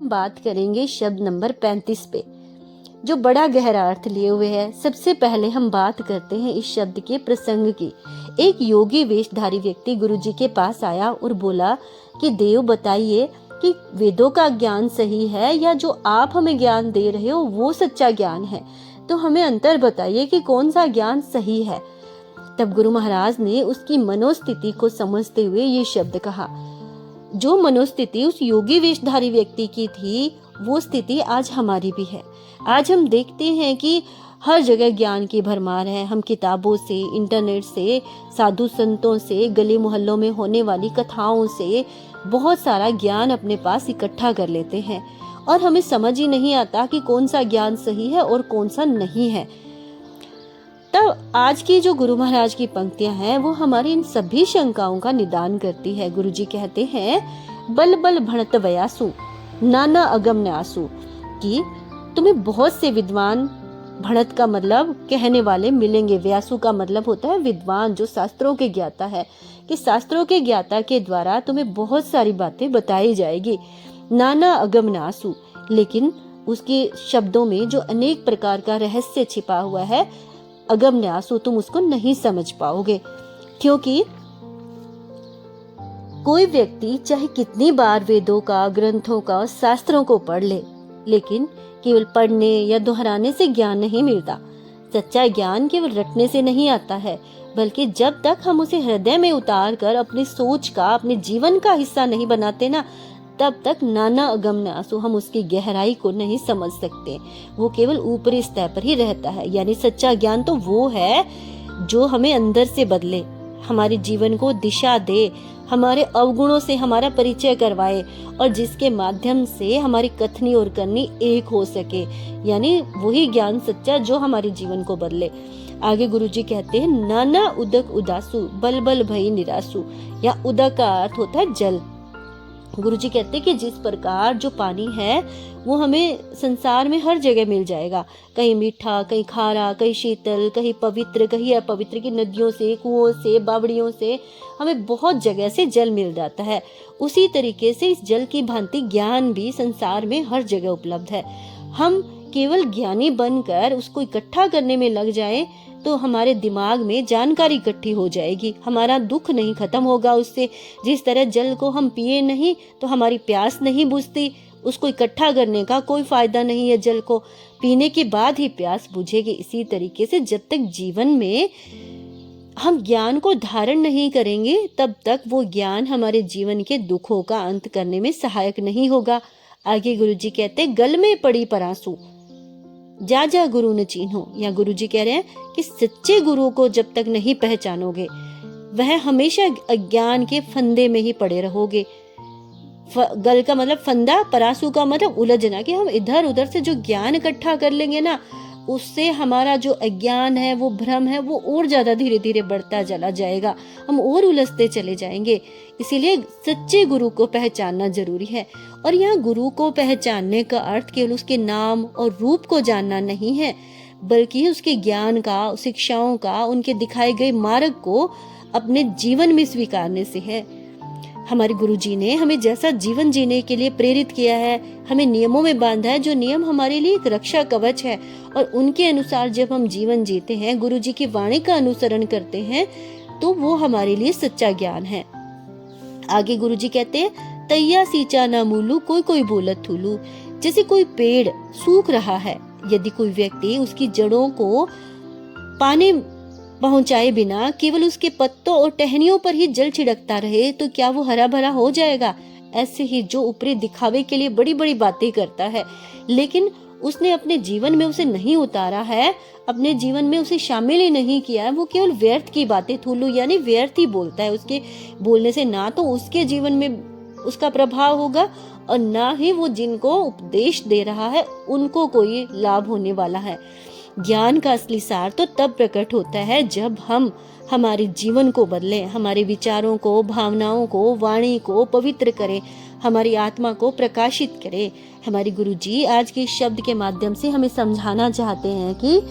बात करेंगे शब्द नंबर 35 पे, जो बड़ा गहरा अर्थ लिए हुए है। सबसे पहले हम बात करते हैं इस शब्द के प्रसंग की। एक योगी वेशधारी व्यक्ति गुरुजी के पास आया और बोला कि देव बताइए कि वेदों का ज्ञान सही है या जो आप हमें ज्ञान दे रहे हो वो सच्चा ज्ञान है। तो हमें अंतर बताइए कि कौन सा ज्ञान सही है। तब गुरु महाराज ने उसकी मनोस्थिति को समझते हुए ये शब्द कहा। जो मनोस्थिति उस योगी वेशधारी व्यक्ति की थी, वो स्थिति आज हमारी भी है। आज हम देखते हैं कि हर जगह ज्ञान की भरमार है। हम किताबों से, इंटरनेट से, साधु संतों से, गली मोहल्लों में होने वाली कथाओं से बहुत सारा ज्ञान अपने पास इकट्ठा कर लेते हैं और हमें समझ ही नहीं आता कि कौन सा ज्ञान सही है और कौन सा नहीं है। तब आज की जो गुरु महाराज की पंक्तियां हैं वो हमारी इन सभी शंकाओं का निदान करती है। गुरुजी कहते हैं, बल बल भणत वयासु नाना अगम न्यासु, कि तुम्हें बहुत से विद्वान, भणत का मतलब कहने वाले, मिलेंगे। व्यासु का मतलब होता है विद्वान, जो शास्त्रों के ज्ञाता है, कि शास्त्रों के ज्ञाता के द्वारा तुम्हें बहुत सारी बातें बताई जाएगी। नाना अगम न्यासु, लेकिन उसके शब्दों में जो अनेक प्रकार का रहस्य छिपा हुआ है, अगम न्यासु, तुम उसको नहीं समझ पाओगे। क्योंकि कोई व्यक्ति चाहे कितनी बार वेदों का, ग्रंथों का, शास्त्रों को पढ़ ले, लेकिन केवल पढ़ने या दोहराने से ज्ञान नहीं मिलता। सच्चा ज्ञान केवल रटने से नहीं आता है, बल्कि जब तक हम उसे हृदय में उतार कर अपनी सोच का, अपने जीवन का हिस्सा नहीं बनाते ना, तब तक नाना अगम न्यासु, हम उसकी गहराई को नहीं समझ सकते। वो केवल ऊपरी स्तर पर ही रहता है। यानी सच्चा ज्ञान तो वो है जो हमें अंदर से बदले, हमारे जीवन को दिशा दे, हमारे अवगुणों से हमारा परिचय करवाए और जिसके माध्यम से हमारी कथनी और करनी एक हो सके। यानी वही ज्ञान सच्चा जो हमारे जीवन को बदले। आगे गुरुजी कहते हैं, नाना उदक उदासु बल बल भई निरासु, या उदक का अर्थ होता है जल। गुरुजी कहते हैं कि जिस प्रकार जो पानी है वो हमें संसार में हर जगह मिल जाएगा, कहीं मीठा, कहीं खारा, कहीं शीतल, कहीं पवित्र, कहीं अपवित्र, की नदियों से, कुओं से, बावड़ियों से हमें बहुत जगह से जल मिल जाता है। उसी तरीके से इस जल की भांति ज्ञान भी संसार में हर जगह उपलब्ध है। हम केवल ज्ञानी बनकर उसको इकट्ठा करने में लग जाएं तो हमारे दिमाग में जानकारी इकट्ठी हो जाएगी, हमारा दुख नहीं खत्म होगा उससे। जिस तरह जल को हम पिए नहीं तो हमारी प्यास नहीं बुझती, उसको इकट्ठा करने का कोई फायदा नहीं है, जल को पीने के बाद ही प्यास बुझेगी। इसी तरीके से जब तक जीवन में हम ज्ञान को धारण नहीं करेंगे, तब तक वो ज्ञान हमारे जीवन के दुखों का अंत करने में सहायक नहीं होगा। आगे गुरुजी कहते हैं, गल में पड़ी परासु जा जा गुरु न चीन्हो, या गुरुजी कह रहे हैं कि सच्चे गुरु को जब तक नहीं पहचानोगे, वह हमेशा अज्ञान के फंदे में ही पड़े रहोगे। गल का मतलब फंदा, परासु का मतलब उलझना, कि हम इधर उधर से जो ज्ञान इकट्ठा कर लेंगे ना, उससे हमारा जो अज्ञान है, वो भ्रम है, वो और ज्यादा धीरे धीरे बढ़ता चला जाएगा, हम और उलझते चले जाएंगे। इसीलिए सच्चे गुरु को पहचानना जरूरी है। और यहाँ गुरु को पहचानने का अर्थ केवल उसके नाम और रूप को जानना नहीं है, बल्कि उसके ज्ञान का, शिक्षाओं का, उनके दिखाए गए मार्ग को अपने जीवन में स्वीकारने से है। हमारे गुरुजी ने हमें जैसा जीवन जीने के लिए प्रेरित किया है, हमें नियमों में बांधा है, जो नियम हमारे लिए एक रक्षा कवच है, और उनके अनुसार जब हम जीवन जीते हैं, गुरुजी की वाणी का अनुसरण करते हैं, तो वो हमारे लिए सच्चा ज्ञान है। आगे गुरुजी कहते हैं, तैया सींचा ना मूलू कोई कोई बोलत थूलू। जैसे कोई पेड़ सूख रहा है, यदि कोई व्यक्ति उसकी जड़ों को पानी पहुंचाए बिना केवल उसके पत्तों और टहनियों पर ही जल छिड़कता रहे, तो क्या वो हरा भरा हो जाएगा? ऐसे ही जो ऊपरी दिखावे के लिए बड़ी बड़ी बातें करता है, लेकिन उसने अपने जीवन में उसे नहीं उतारा है, अपने जीवन में उसे शामिल ही नहीं किया है, वो केवल व्यर्थ की बातें, थूलू यानी व्यर्थ ही बोलता है। उसके बोलने से ना तो उसके जीवन में उसका प्रभाव होगा और ना ही वो जिनको उपदेश दे रहा है उनको कोई लाभ होने वाला है। ज्ञान का असली सार तो तब प्रकट होता है जब हम हमारे जीवन को बदलें, हमारे विचारों को, भावनाओं को, वाणी को पवित्र करें, हमारी आत्मा को प्रकाशित करें। हमारे गुरुजी आज के शब्द के माध्यम से हमें समझाना चाहते हैं कि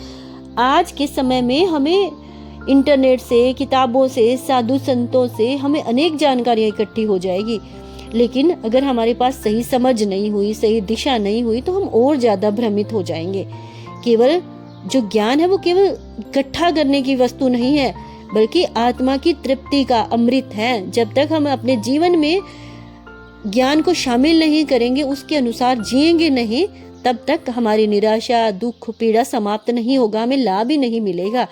आज के समय में हमें इंटरनेट से, किताबों से, साधु संतों से हमें अनेक जानकारियां इकट्ठी हो जाएगी, लेकिन अगर हमारे पास सही समझ नहीं हुई, सही दिशा नहीं हुई, तो हम और ज्यादा भ्रमित हो जाएंगे। केवल जो ज्ञान है वो केवल इकट्ठा करने की वस्तु नहीं है, बल्कि आत्मा की तृप्ति का अमृत है। जब तक हम अपने जीवन में ज्ञान को शामिल नहीं करेंगे, उसके अनुसार जिएंगे नहीं, तब तक हमारी निराशा, दुख, पीड़ा समाप्त नहीं होगा, हमें लाभ ही नहीं मिलेगा।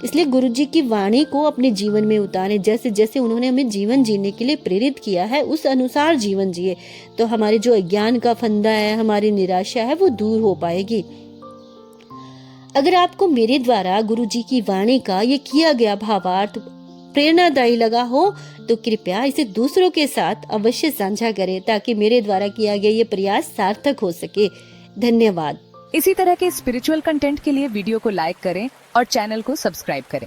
इसलिए गुरुजी की वाणी को अपने जीवन में उतारें। जैसे जैसे उन्होंने हमें जीवन जीने के लिए प्रेरित किया है, उस अनुसार जीवन जिए, तो हमारे जो अज्ञान का फंदा है, हमारी निराशा है, वो दूर हो पाएगी। अगर आपको मेरे द्वारा गुरुजी की वाणी का ये किया गया भावार्थ प्रेरणादायी लगा हो, तो कृपया इसे दूसरों के साथ अवश्य साझा करें, ताकि मेरे द्वारा किया गया ये प्रयास सार्थक हो सके। धन्यवाद। इसी तरह के स्पिरिचुअल कंटेंट के लिए वीडियो को लाइक करें और चैनल को सब्सक्राइब करें।